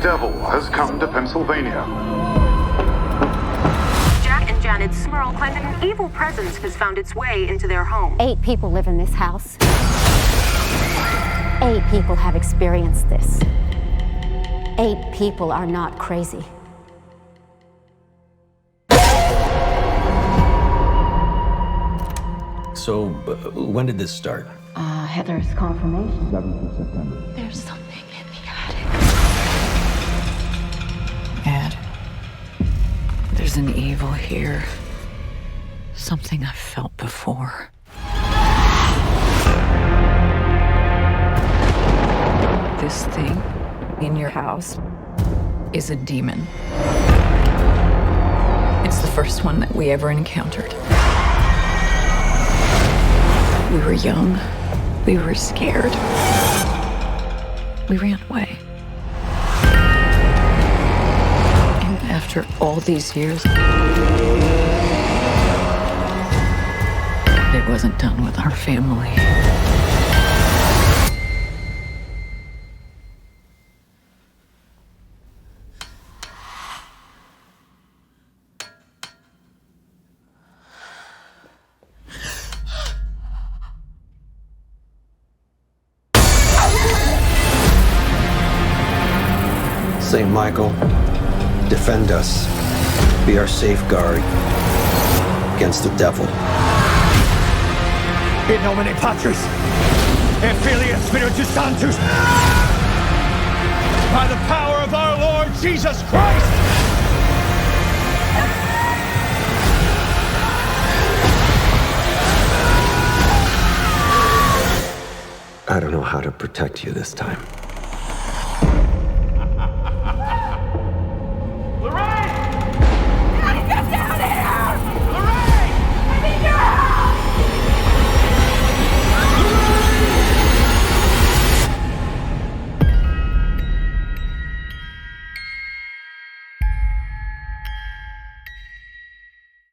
devil has come to Pennsylvania. Jack and Janet Smurl claim that an evil presence has found its way into their home. 8 people live in this house. 8 people have experienced this. 8 people are not crazy. So, when did this start? Heather's confirmation. 7th of September. There's something in the attic. Ed, there's an evil here. Something I've felt before. This thing in your house is a demon. It's the first one that we ever encountered. We were young. We were scared. We ran away. And after all these years, it wasn't done with our family. St. Michael, defend us. Be our safeguard against the devil. In nomine Patris, et Filii et Spiritus Sanctus, by the power of our Lord Jesus Christ! I don't know how to protect you this time.